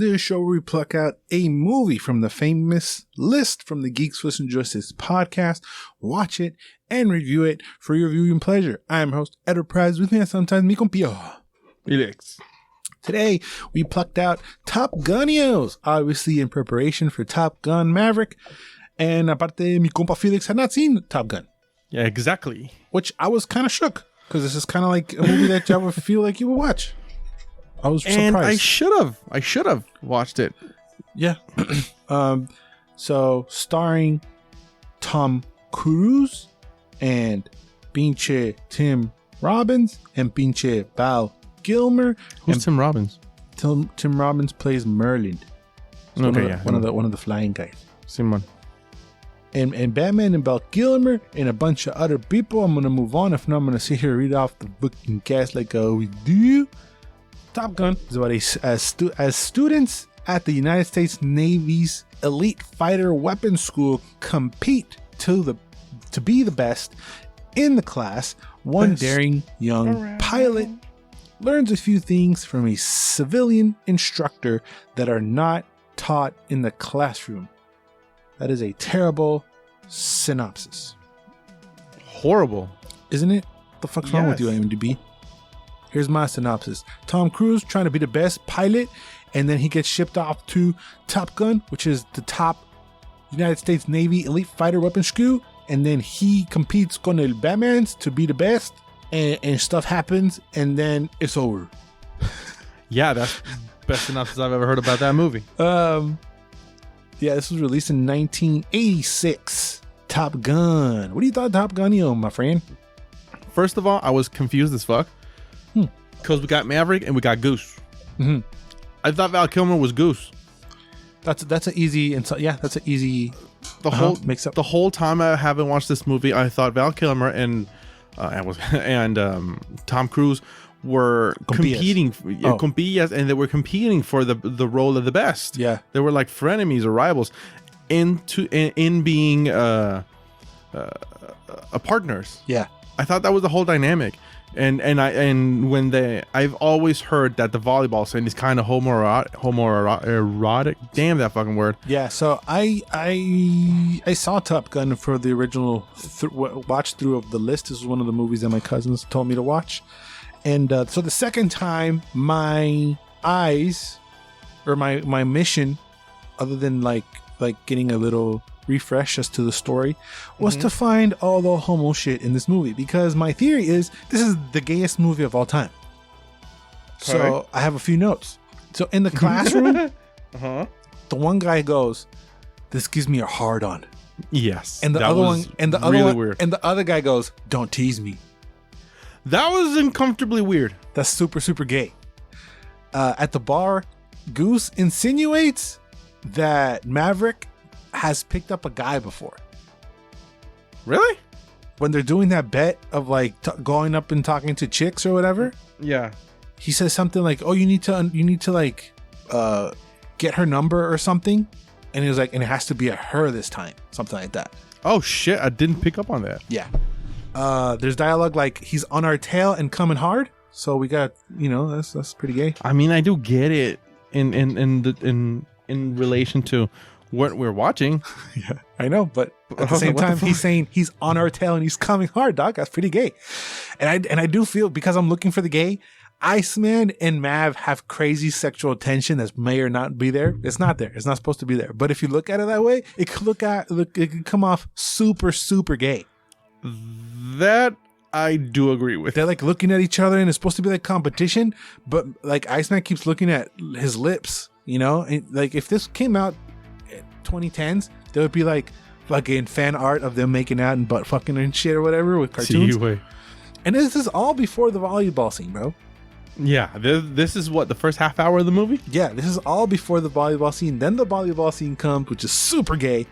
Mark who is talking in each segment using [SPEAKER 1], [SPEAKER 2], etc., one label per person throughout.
[SPEAKER 1] This show where we pluck out a movie from the famous list from the Geeks, and Joysticks podcast, watch it, and review it for your viewing pleasure. I am host Enterprise. With me sometimes mi compio.
[SPEAKER 2] Felix.
[SPEAKER 1] Today, we plucked out Top Gun-ios, obviously in preparation for Top Gun Maverick. And aparte, mi compa Felix had not seen Top Gun.
[SPEAKER 2] Yeah, exactly.
[SPEAKER 1] Which I was kind of shook, because this is kind of like a movie that y'all would feel like you would watch. I was
[SPEAKER 2] and
[SPEAKER 1] surprised.
[SPEAKER 2] I should have watched it.
[SPEAKER 1] Yeah. So starring Tom Cruise and pinche Tim Robbins and pinche Val Kilmer.
[SPEAKER 2] Who's Tim Robbins?
[SPEAKER 1] Tim Robbins plays Merlin. So
[SPEAKER 2] Okay,
[SPEAKER 1] one of the flying guys.
[SPEAKER 2] Simon.
[SPEAKER 1] And Batman and Val Kilmer and a bunch of other people. I'm gonna move on. If not, I'm gonna sit here and read off the fucking cast like I always do. Top Gun is about as students at the United States Navy's elite fighter weapons school compete to be the best in the class. One daring young pilot learns a few things from a civilian instructor that are not taught in the classroom. That is a terrible synopsis.
[SPEAKER 2] Horrible.
[SPEAKER 1] Isn't it? What the fuck's wrong with you, IMDb? Here's my synopsis. Tom Cruise trying to be the best pilot, and then he gets shipped off to Top Gun, which is the top United States Navy elite fighter weapons school, and then he competes con el Batmans to be the best, and stuff happens, and then it's over.
[SPEAKER 2] Yeah, that's the best synopsis I've ever heard about that movie.
[SPEAKER 1] Yeah, this was released in 1986. Top Gun. What do you thought Top Gun, my friend?
[SPEAKER 2] First of all, I was confused as fuck. Because we got Maverick and we got Goose.
[SPEAKER 1] Mm-hmm.
[SPEAKER 2] I thought Val Kilmer was Goose.
[SPEAKER 1] That's an easy mix up.
[SPEAKER 2] The whole time I haven't watched this movie, I thought Val Kilmer and Tom Cruise were competing, and they were competing for the role of the best.
[SPEAKER 1] Yeah,
[SPEAKER 2] they were like frenemies or rivals in being partners.
[SPEAKER 1] Yeah,
[SPEAKER 2] I thought that was the whole dynamic. And I've always heard that the volleyball scene is kind of homoerotic. Damn that fucking word.
[SPEAKER 1] Yeah. So I saw Top Gun for the original watch through of the list. This was one of the movies that my cousins told me to watch. And so the second time, my eyes or my mission, other than like getting a little refresh as to the story, was to find all the homo shit in this movie, because my theory is this is the gayest movie of all time. So I have a few notes. So in the classroom, the one guy goes, "This gives me a hard on."
[SPEAKER 2] Yes.
[SPEAKER 1] And the other guy goes, "Don't tease me."
[SPEAKER 2] That was uncomfortably weird.
[SPEAKER 1] That's super, super gay. At the bar, Goose insinuates that Maverick has picked up a guy before.
[SPEAKER 2] Really?
[SPEAKER 1] When they're doing that bet of like going up and talking to chicks or whatever.
[SPEAKER 2] Yeah.
[SPEAKER 1] He says something like, "Oh, you need to like get her number or something," and he was like, "And it has to be a her this time," something like that.
[SPEAKER 2] Oh shit! I didn't pick up on that.
[SPEAKER 1] Yeah. There's dialogue like he's on our tail and coming hard. So we got, that's pretty gay.
[SPEAKER 2] I mean, I do get it in relation to what we're watching.
[SPEAKER 1] Yeah, I know, but at the same time, he's saying he's on our tail and he's coming hard, dog. That's pretty gay. And I do feel, because I'm looking for the gay, Iceman and Mav have crazy sexual tension that may or not be there. It's not there. It's not supposed to be there. But if you look at it that way, it could come off super, super gay.
[SPEAKER 2] That I do agree with.
[SPEAKER 1] They're like looking at each other and it's supposed to be like competition, but like Iceman keeps looking at his lips, and like if this came out 2010s, there would be like fucking fan art of them making out and butt fucking and shit or whatever with cartoons. And this is all before the volleyball scene, bro.
[SPEAKER 2] Yeah, this is what, the first half hour of the movie?
[SPEAKER 1] Yeah, this is all before the volleyball scene. Then the volleyball scene comes, which is super gay.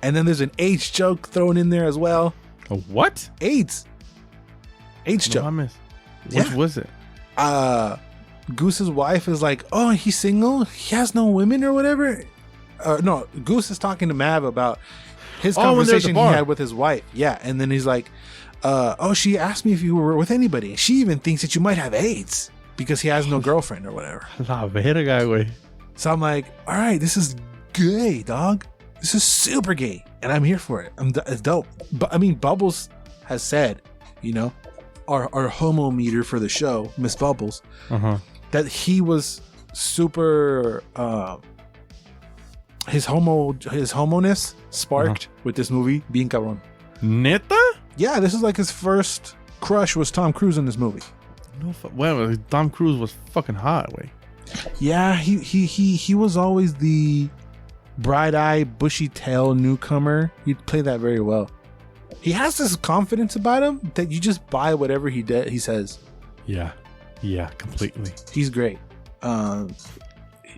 [SPEAKER 1] And then there's an AIDS joke thrown in there as well.
[SPEAKER 2] A what?
[SPEAKER 1] AIDS joke.
[SPEAKER 2] Which was it?
[SPEAKER 1] Goose's wife is like, "Oh, he's single? He has no women or whatever?" No, Goose is talking to Mav about his conversation he had with his wife. Yeah, and then he's like, "Oh, she asked me if you were with anybody. She even thinks that you might have AIDS because he has no girlfriend or whatever."
[SPEAKER 2] La verga, güey.
[SPEAKER 1] So I'm like, all right, this is gay, dog. This is super gay, and I'm here for it. It's dope. But I mean, Bubbles has said, you know, our homo meter for the show, Miss Bubbles, that he was super his homoness sparked with this movie being cabrón.
[SPEAKER 2] Neta?
[SPEAKER 1] Yeah, this is like his first crush was Tom Cruise in this movie.
[SPEAKER 2] No, well, Tom Cruise was fucking hot. Wait.
[SPEAKER 1] Yeah, he was always the bright-eyed, bushy-tail newcomer. He'd play that very well. He has this confidence about him that you just buy whatever he says.
[SPEAKER 2] Yeah, completely.
[SPEAKER 1] He's great.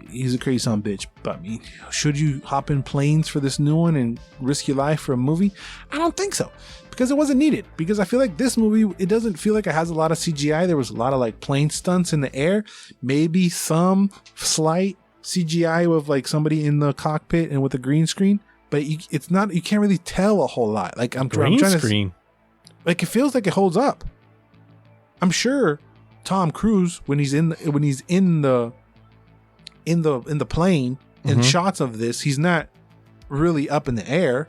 [SPEAKER 1] He's a crazy son of a bitch. But I mean, should you hop in planes for this new one and risk your life for a movie? I don't think so, because it wasn't needed. Because I feel like this movie, it doesn't feel like it has a lot of CGI. There was a lot of like plane stunts in the air, maybe some slight CGI with like somebody in the cockpit and with a green screen, but it's not. You can't really tell a whole lot. Like I'm trying
[SPEAKER 2] screen.
[SPEAKER 1] Like it feels like it holds up. I'm sure Tom Cruise when he's in the plane in shots of this, he's not really up in the air.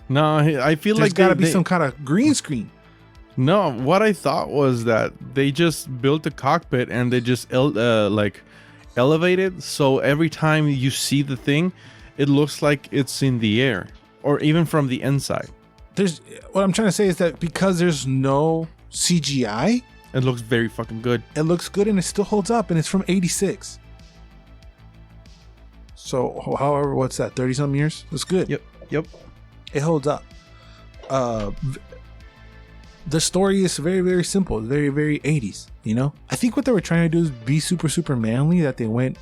[SPEAKER 2] No, I feel
[SPEAKER 1] There's
[SPEAKER 2] like
[SPEAKER 1] got to be some kind of green screen.
[SPEAKER 2] No, what I thought was that they just built a cockpit and they just like elevated, so every time you see the thing, it looks like it's in the air or even from the inside.
[SPEAKER 1] What I'm trying to say is that because there's no CGI,
[SPEAKER 2] it looks very fucking good.
[SPEAKER 1] It looks good and it still holds up, and it's from 86. So, however, what's that? 30-something years? It's good.
[SPEAKER 2] Yep.
[SPEAKER 1] It holds up. The story is very, very simple. It's very, very 80s, you know? I think what they were trying to do is be super, super manly, that they went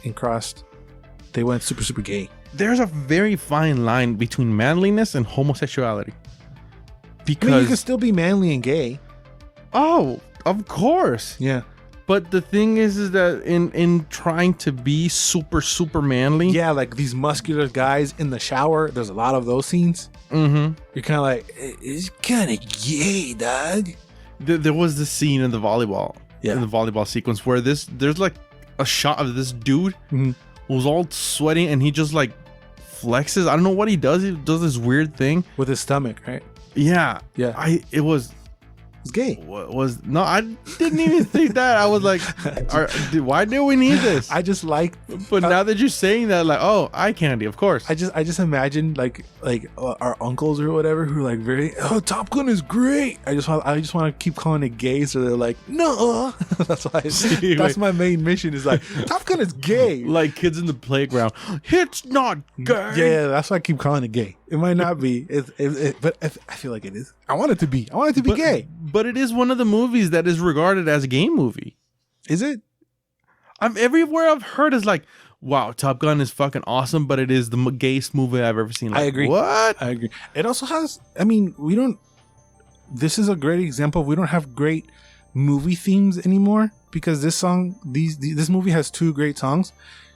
[SPEAKER 1] super, super gay.
[SPEAKER 2] There's a very fine line between manliness and homosexuality. Because
[SPEAKER 1] I mean, you can still be manly and gay.
[SPEAKER 2] Oh, of course.
[SPEAKER 1] Yeah.
[SPEAKER 2] But the thing is that in trying to be super, super manly.
[SPEAKER 1] Yeah, like these muscular guys in the shower. There's a lot of those scenes.
[SPEAKER 2] Mm-hmm.
[SPEAKER 1] You're kind of like, it's kind of gay, dog.
[SPEAKER 2] There was this scene in the volleyball.
[SPEAKER 1] Yeah.
[SPEAKER 2] In the volleyball sequence where there's like a shot of this dude who's all sweating and he just like flexes. I don't know what he does. He does this weird thing.
[SPEAKER 1] With his stomach, right?
[SPEAKER 2] Yeah.
[SPEAKER 1] Yeah. It's gay.
[SPEAKER 2] No, I didn't even think that. I was like, why do we need this?
[SPEAKER 1] I just like.
[SPEAKER 2] But now that you're saying that, like, oh, eye candy, of course.
[SPEAKER 1] I just imagine like our uncles or whatever who are like Top Gun is great. I just want to keep calling it gay, so they're like, no. That's why. That's my main mission. Is like Top Gun is gay.
[SPEAKER 2] Like kids in the playground. It's not gay.
[SPEAKER 1] Yeah, that's why I keep calling it gay. It might not be, but I feel like it is. I want it to be. I want it to be gay.
[SPEAKER 2] But it is one of the movies that is regarded as a gay movie.
[SPEAKER 1] Is it?
[SPEAKER 2] Everywhere I've heard is like, wow, Top Gun is fucking awesome, but it is the gayest movie I've ever seen. Like,
[SPEAKER 1] I agree.
[SPEAKER 2] What?
[SPEAKER 1] I agree. It also has, I mean, this is a great example. We don't have great movie themes anymore because this movie has two great songs.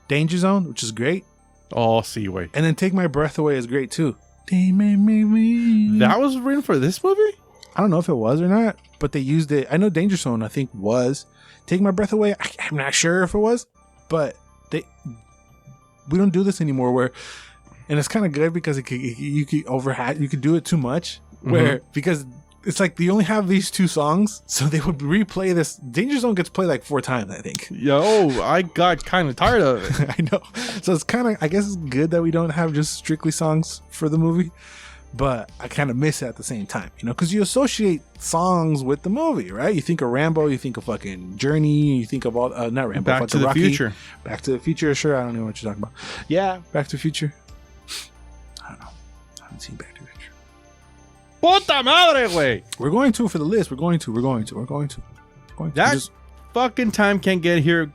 [SPEAKER 1] Danger Zone, which is great.
[SPEAKER 2] Oh, see, wait.
[SPEAKER 1] And then Take My Breath Away is great too. That
[SPEAKER 2] That was written for this movie?
[SPEAKER 1] I don't know if it was or not, but they used it. I know Danger Zone, I think, was. Take My Breath Away, I'm not sure if it was, but we don't do this anymore. And it's kind of good because you could do it too much. Because it's like they only have these two songs, so they would replay this. Danger Zone gets played like 4 times, I think.
[SPEAKER 2] Yo, I got kind of tired of it.
[SPEAKER 1] I know. So it's kind of, I guess it's good that we don't have just strictly songs for the movie. But I kind of miss it at the same time, you know, because you associate songs with the movie, right? You think of Rambo, you think of fucking Journey, you think of all, not Rambo,
[SPEAKER 2] Back to the
[SPEAKER 1] Rocky.
[SPEAKER 2] Future.
[SPEAKER 1] Back to the Future, sure. I don't know what you're talking about. Yeah, Back to the Future. I don't know. I haven't seen Back to the Future.
[SPEAKER 2] Puta madre, güey.
[SPEAKER 1] We're going to for the list. We're going to.
[SPEAKER 2] That fucking time can't get here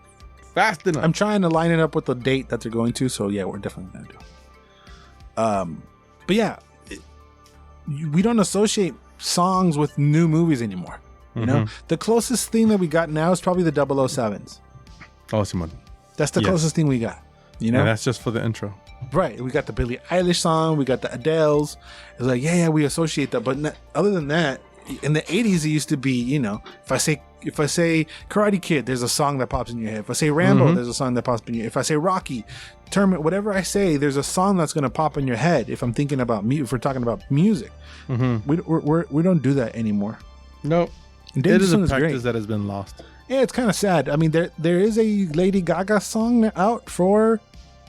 [SPEAKER 2] fast enough.
[SPEAKER 1] I'm trying to line it up with the date that they're going to, so yeah, we're definitely going to do it. But yeah. We don't associate songs with new movies anymore. You know, the closest thing that we got now is probably the 007s.
[SPEAKER 2] Oh, Simon.
[SPEAKER 1] That's the closest thing we got. You know,
[SPEAKER 2] yeah, that's just for the intro.
[SPEAKER 1] Right. We got the Billie Eilish song. We got the Adele's. It's like, yeah, we associate that. But other than that, in the 80s, it used to be, you know, if I say if I say Karate Kid, there's a song that pops in your head. If I say Rambo, there's a song that pops in your head. If I say Rocky, Terminator, whatever I say, there's a song that's going to pop in your head. If I'm thinking about if we're talking about music, we don't do that anymore.
[SPEAKER 2] No, it is a practice that has been lost.
[SPEAKER 1] Yeah, it's kind of sad. I mean, there is a Lady Gaga song out for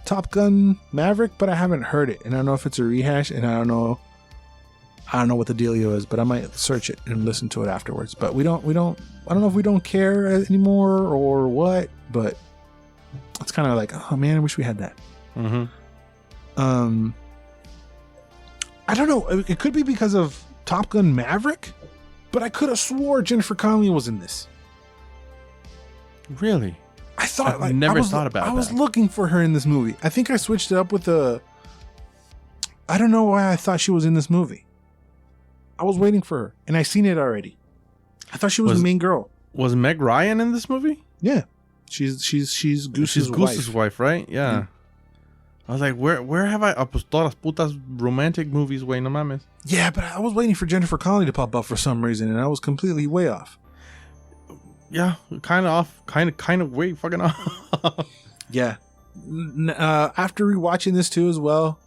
[SPEAKER 1] Top Gun Maverick, but I haven't heard it, and I don't know if it's a rehash, and I don't know what the dealio is, but I might search it and listen to it afterwards. But I don't know if we don't care anymore or what, but it's kind of like, oh man, I wish we had that. I don't know. It could be because of Top Gun Maverick, but I could have swore Jennifer Connelly was in this.
[SPEAKER 2] Really?
[SPEAKER 1] I thought
[SPEAKER 2] I never thought about that.
[SPEAKER 1] I was looking for her in this movie. I think I switched it up with I don't know why I thought she was in this movie. I was waiting for her, and I seen it already. I thought she was the main girl.
[SPEAKER 2] Was Meg Ryan in this movie?
[SPEAKER 1] Yeah, she's Goose's
[SPEAKER 2] wife, right? Yeah. Mm. I was like, where have I? Pues todas putas romantic movies, güey, no mames.
[SPEAKER 1] Yeah, but I was waiting for Jennifer Connelly to pop up for some reason, and I was completely way off.
[SPEAKER 2] Yeah, kind of off, kind of way fucking off.
[SPEAKER 1] Yeah. After rewatching this too as well,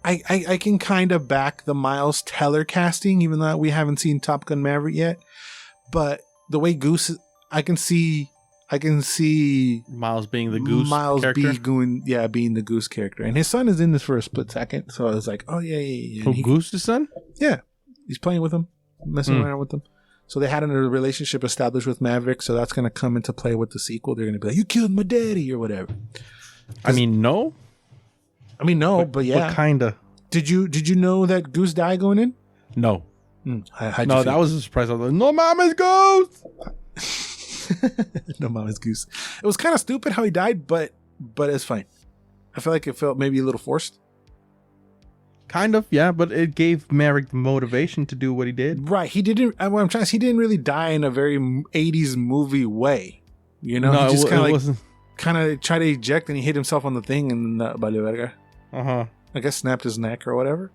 [SPEAKER 1] I can kind of back the Miles Teller casting, even though we haven't seen Top Gun Maverick yet. But the way Goose, I can see
[SPEAKER 2] Miles being the Goose
[SPEAKER 1] character. Being the Goose character, and his son is in this for a split second. So I was like, oh yeah.
[SPEAKER 2] Who, Goose's son?
[SPEAKER 1] Yeah, he's playing with him, messing around with him. So they had a relationship established with Maverick, so that's going to come into play with the sequel. They're going to be like, you killed my daddy or whatever.
[SPEAKER 2] I mean, no,
[SPEAKER 1] but yeah.
[SPEAKER 2] But kind of.
[SPEAKER 1] Did you know that Goose died going in?
[SPEAKER 2] No.
[SPEAKER 1] No,
[SPEAKER 2] that was a surprise. I was like, no mama's Goose!
[SPEAKER 1] No mama's Goose. It was kind of stupid how he died, but it's fine. I feel like it felt maybe a little forced.
[SPEAKER 2] Kind of, yeah, but it gave Maverick the motivation to do what he did.
[SPEAKER 1] Right. He didn't. What I'm trying to say, he didn't really die in a very 80s movie way. You know,
[SPEAKER 2] no,
[SPEAKER 1] he just kind of tried to eject and he hit himself on the thing and vale verga. I guess snapped his neck or whatever.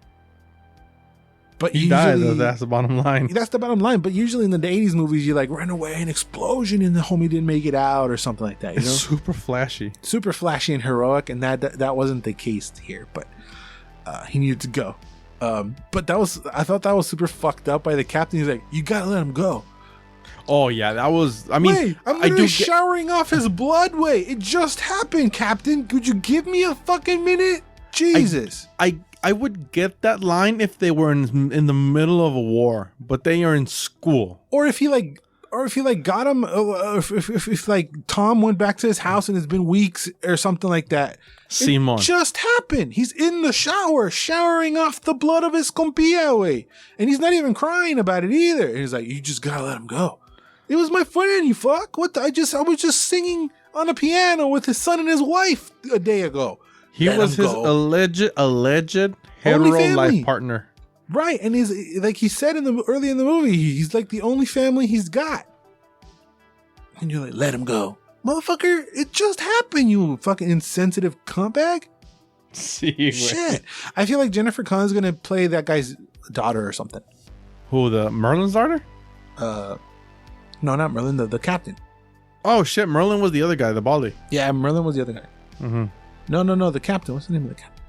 [SPEAKER 1] But
[SPEAKER 2] he died, though. That's the bottom line.
[SPEAKER 1] That's the bottom line. But usually in the 80s movies, you like run away, an explosion, and the homie didn't make it out or something like that. You know?
[SPEAKER 2] Super flashy
[SPEAKER 1] and heroic, and that wasn't the case here. But he needed to go. But I thought that was super fucked up by the captain. He's like, you gotta let him go.
[SPEAKER 2] Oh yeah, that was. I mean,
[SPEAKER 1] wait, I'm literally showering off his blood. Wait, it just happened, Captain. Could you give me a fucking minute? Jesus.
[SPEAKER 2] I would get that line if they were in the middle of a war, but they are in school.
[SPEAKER 1] Or if he got him, if like Tom went back to his house and it's been weeks or something like that.
[SPEAKER 2] Simon.
[SPEAKER 1] It just happened. He's in the shower, showering off the blood of his compilla, way. And he's not even crying about it either. And he's like, you just gotta let him go. It was my friend, you fuck. What I was just singing on a piano with his son and his wife a day ago.
[SPEAKER 2] He was his alleged hetero life partner.
[SPEAKER 1] Right, and he's like he said early in the movie, he's like the only family he's got. And you're like, let him go. Motherfucker, it just happened, you fucking insensitive cuntbag.
[SPEAKER 2] See,
[SPEAKER 1] shit. I feel like Jennifer Connelly's gonna play that guy's daughter or something.
[SPEAKER 2] Who, the Merlin's daughter?
[SPEAKER 1] No, not Merlin, the captain.
[SPEAKER 2] Oh shit, Merlin was the other guy, the baldy.
[SPEAKER 1] Yeah, Merlin was the other guy.
[SPEAKER 2] Mm-hmm.
[SPEAKER 1] No, the captain. What's the name of the captain?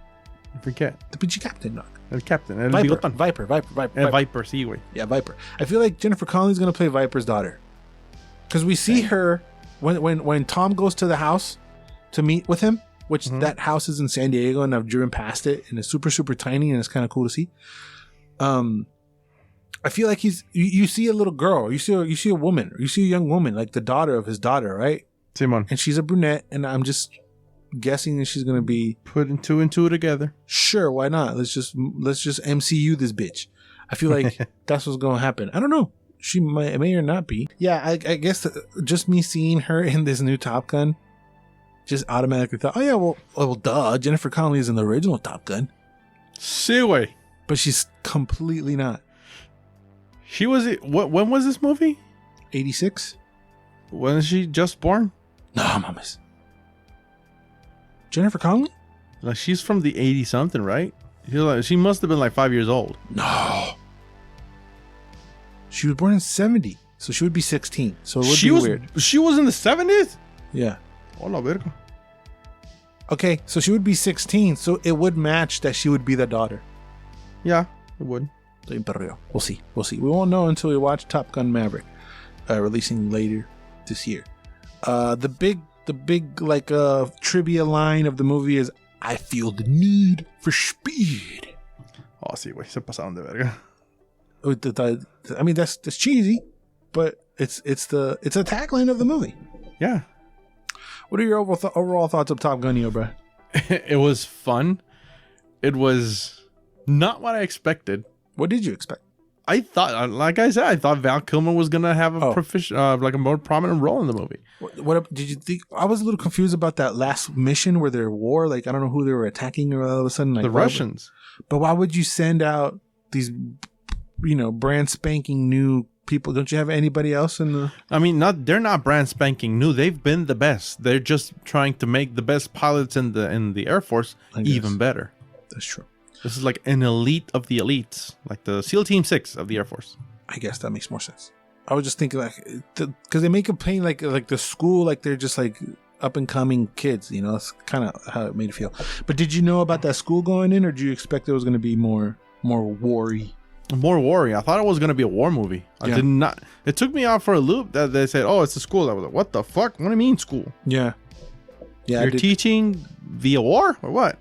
[SPEAKER 2] I forget.
[SPEAKER 1] The PG captain, dog.
[SPEAKER 2] The captain.
[SPEAKER 1] Viper,
[SPEAKER 2] sí, güey.
[SPEAKER 1] Yeah, Viper. I feel like Jennifer Connelly's gonna play Viper's daughter. Because we see her when Tom goes to the house to meet with him, which that house is in San Diego, and I've driven past it, and it's super, super tiny, and it's kind of cool to see. I feel like you see a little girl, you see a woman, you see a young woman, like the daughter of his daughter, right?
[SPEAKER 2] Simon.
[SPEAKER 1] And she's a brunette, and I'm just guessing that she's gonna be
[SPEAKER 2] putting two and two together.
[SPEAKER 1] Sure, why not? Let's just MCU this bitch. I feel like that's what's gonna happen. I don't know. She may or not be. Yeah, I guess just me seeing her in this new Top Gun, just automatically thought, oh yeah, well, duh. Jennifer Connelly is in the original Top Gun.
[SPEAKER 2] See way.
[SPEAKER 1] But she's completely not.
[SPEAKER 2] She was. When was this movie?
[SPEAKER 1] 86.
[SPEAKER 2] Wasn't she just born?
[SPEAKER 1] No, mamas. Jennifer Connelly?
[SPEAKER 2] Like, she's from the 80 something, right? She must have been like 5 years old.
[SPEAKER 1] No. She was born in 70. So she would be 16. So it would
[SPEAKER 2] She
[SPEAKER 1] be
[SPEAKER 2] was
[SPEAKER 1] weird.
[SPEAKER 2] she was in the 70s.
[SPEAKER 1] Yeah.
[SPEAKER 2] Hola verga.
[SPEAKER 1] Okay, so she would be 16. So it would match that she would be the daughter.
[SPEAKER 2] Yeah, it would.
[SPEAKER 1] We'll see. We'll see. We won't know until we watch Top Gun Maverick, releasing later this year. The big like trivia line of the movie is, "I feel the need for speed."
[SPEAKER 2] Oh, sí, güey. Se pasaron de verga.
[SPEAKER 1] I mean, that's cheesy, but it's a tagline of the movie.
[SPEAKER 2] Yeah.
[SPEAKER 1] What are your overall thoughts of Top Gun, bro?
[SPEAKER 2] It was fun. It was not what I expected.
[SPEAKER 1] What did you expect?
[SPEAKER 2] I thought, like I said, I thought Val Kilmer was gonna have like a more prominent role in the movie.
[SPEAKER 1] What did you think? I was a little confused about that last mission where they're war. Like, I don't know who they were attacking, or all of a sudden, like
[SPEAKER 2] the Russians.
[SPEAKER 1] But why would you send out these, brand spanking new people? Don't you have anybody else in the?
[SPEAKER 2] I mean, they're not brand spanking new. They've been the best. They're just trying to make the best pilots in the Air Force even better.
[SPEAKER 1] That's true.
[SPEAKER 2] This is like an elite of the elites, like the SEAL Team 6 of the Air Force.
[SPEAKER 1] I guess that makes more sense. I was just thinking because they make it paint like the school, like they're just like up and coming kids. It's kind of how it made it feel. But did you know about that school going in, or did you expect it was going to be more war-y?
[SPEAKER 2] More war-y. I thought it was going to be a war movie. I did not. It took me out for a loop that they said, "Oh, it's a school." I was like, "What the fuck? What do you mean school?"
[SPEAKER 1] Yeah.
[SPEAKER 2] You're teaching via war or what?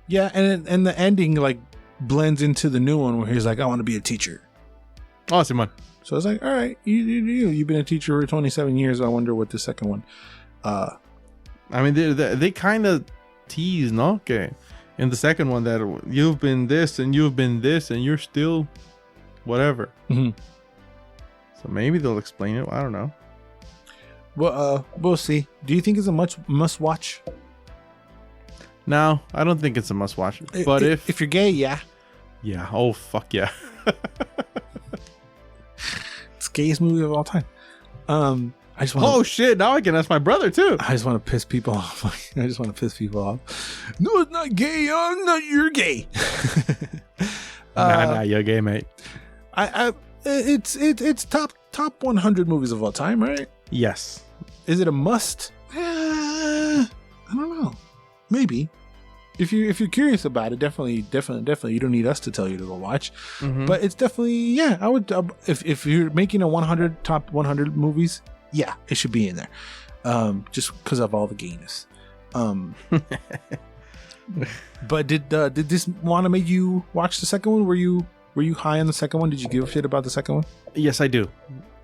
[SPEAKER 1] Yeah, and the ending like blends into the new one where he's like, "I want to be a teacher."
[SPEAKER 2] Oh, Simon.
[SPEAKER 1] So I was like, "All right, you've been a teacher for 27 years. I wonder what the second one."
[SPEAKER 2] I mean, they kind of tease, no? Okay, in the second one that you've been this and you've been this and you're still whatever.
[SPEAKER 1] Mm-hmm.
[SPEAKER 2] So maybe they'll explain it. I don't know.
[SPEAKER 1] Well, we'll see. Do you think it's a must watch?
[SPEAKER 2] No, I don't think it's a must watch. But
[SPEAKER 1] if you're gay, yeah.
[SPEAKER 2] Yeah. Oh, fuck yeah.
[SPEAKER 1] It's the gayest movie of all time. I just want.
[SPEAKER 2] Oh shit! Now I can ask my brother too.
[SPEAKER 1] I just want to piss people off. I just want to piss people off. No, it's not gay, young. No, you're gay.
[SPEAKER 2] Nah, you're gay, mate.
[SPEAKER 1] It's top 100 movies of all time, right?
[SPEAKER 2] Yes.
[SPEAKER 1] Is it a must? I don't know. Maybe. If you're curious about it, definitely. You don't need us to tell you to go watch. Mm-hmm. But it's definitely, I would. If you're making a top 100 movies, yeah, it should be in there. Just because of all the gayness. But did this want to make you watch the second one? Were you high on the second one? Did you give a shit about the second one?
[SPEAKER 2] Yes, I do.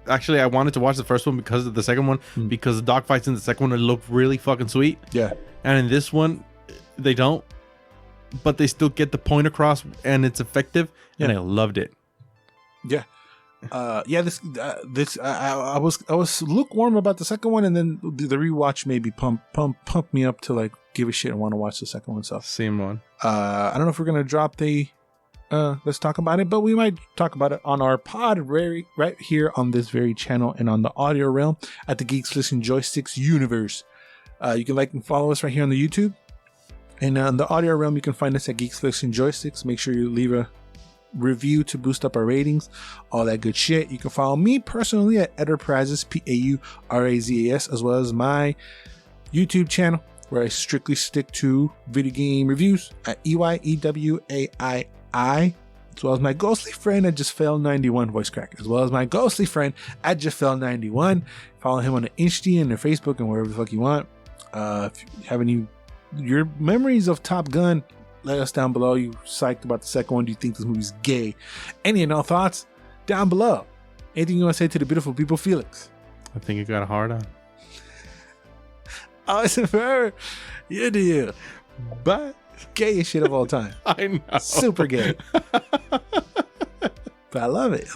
[SPEAKER 2] Actually, I wanted to watch the first one because of the second one, because the dogfights in the second one look really fucking sweet. Yeah. And in this one, they don't, but they still get the point across, and it's effective, and I loved it. Yeah.
[SPEAKER 1] This I was lukewarm about the second one, and then the rewatch maybe pump me up to like give a shit and want to watch the second one. So
[SPEAKER 2] same one.
[SPEAKER 1] I don't know if we're gonna drop the let's talk about it, but we might talk about it on our pod right here on this very channel and on the audio realm at the Geeks Listen Joysticks universe. You can like and follow us right here on the YouTube, and on the audio realm you can find us at Geeks Listen Joysticks. Make sure you leave a review to boost up our ratings, all that good shit. You can follow me personally at Enterprises, Paurazas, as well as my YouTube channel where I strictly stick to video game reviews at EYEWAII, as well as my ghostly friend at JustFell91 voice crack, as well as my ghostly friend at JustFell91. Follow him on the Insta and the Facebook and wherever the fuck you want. If you have your memories of Top Gun, let us down below. You psyched about the second one? Do you think this movie's gay? Any and all thoughts down below. Anything you want to say to the beautiful people, Felix?
[SPEAKER 2] I think it got hard on.
[SPEAKER 1] Awesome forever. You do. But gayest shit of all time.
[SPEAKER 2] I know.
[SPEAKER 1] Super gay. But I love it.